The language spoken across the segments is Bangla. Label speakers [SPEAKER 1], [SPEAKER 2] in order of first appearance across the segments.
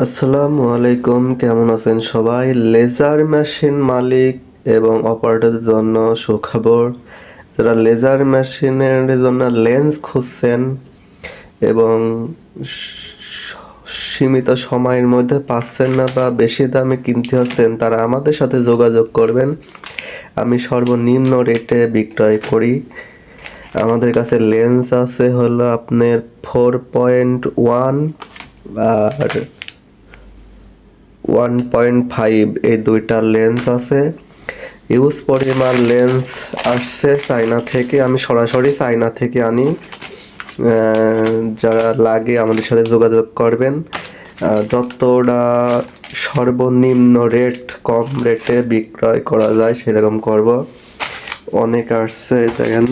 [SPEAKER 1] আসসালামু আলাইকুম, কেমন আছেন সবাই? লেজার মেশিন মালিক এবং অপারেটরদের জন্য সুখবর। যারা লেজার মেশিনের জন্য লেন্স খুঁজছেন এবং সীমিত সময়ের মধ্যে পাচ্ছেন না বা বেশি দামে কিনতে হচ্ছেন, তারা আমাদের সাথে যোগাযোগ করবেন। আমি সর্বনিম্ন রেটে বিক্রয় করি। আমাদের কাছে লেন্স আছে হলো আপনার 4.1 আর 1.5, এই দুইটা লেন্স আছে। ইউজ পরিমাণ লেন্স আসছে চায়না থেকে, আমি সরাসরি চায়না থেকে আনি। যারা লাগে আমাদের সাথে যোগাযোগ করবেন। যতটা সর্বনিম্ন রেট, কম রেটে বিক্রয় করা যায় সেরকম করব। অনেক আসছে, দেখেন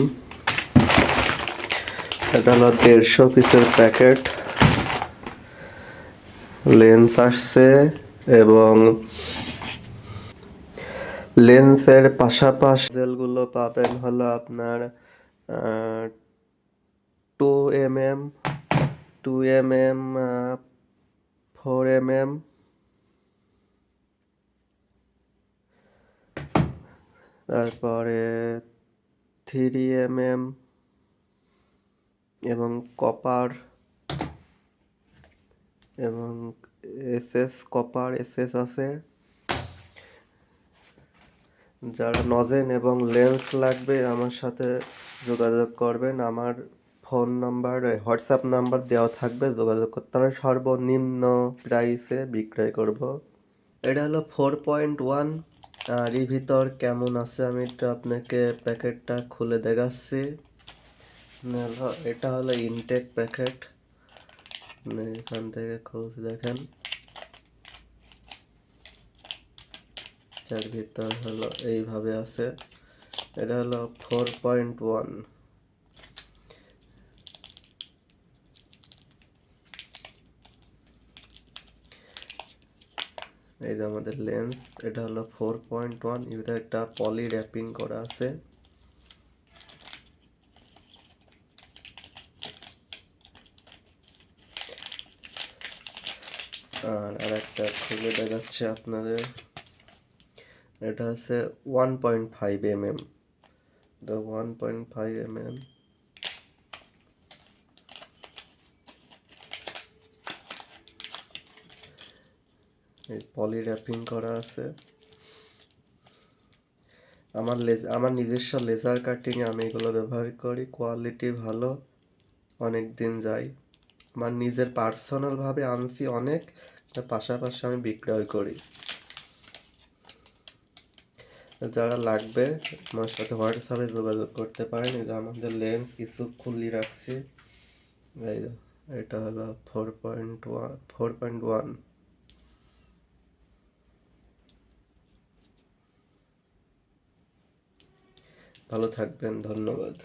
[SPEAKER 1] এটা হলো 150 পিসের প্যাকেট লেন্স আসছে। এবং লেন্সের পাশাপাশি জেলগুলো পাবেন হলো আপনার 2 mm, 2 mm, 4 mm, তারপরে 3 mm এবং কপার এবং কপার এসএস আছে। যারা নজেন এবং লেন্স লাগবে আমার সাথে যোগাযোগ করবেন। আমার ফোন নাম্বার, হোয়াটসঅ্যাপ নাম্বার দেওয়া থাকবে, যোগাযোগ করতে হবে। সর্বনিম্ন প্রাইসে বিক্রয় করব। এটা হলো 4.1। আর এর ভিতর কেমন আছে আমি একটু আপনাকে প্যাকেটটা খুলে দেখাচ্ছি। এটা হলো ইনটেক প্যাকেট। এখান থেকে খুলে দেখেন, যার ভিতর হলো এইভাবে আছে। এটা হলো 4.1। এই যে আমাদের লেন্স, এটা হলো 4.1। এর ভিতরে একটা পলি র্যাপিং করা আছে। আর একটা খুলে দেখাচ্ছে আপনাদের। এটা হচ্ছে 1.5 mm। এটা 1.5 mm। এই পলি র্যাপিং করা আছে। আমার নিজস্ব লেজার কাটিংয়ে আমি এগুলো ব্যবহার করি। কোয়ালিটি ভালো, অনেক দিন যায়। আমার নিজের পার্সোনালভাবে আনছি অনেক, পাশাপাশি আমি বিক্রয় করি। যারা লাগবে আমার সাথে হোয়াটসঅ্যাপে যোগাযোগ করতে পারেন। এই যে আমাদের লেন্স কিছু খুলি রাখছি। এই যে এটা হলো 4.1। ভালো থাকবেন, ধন্যবাদ।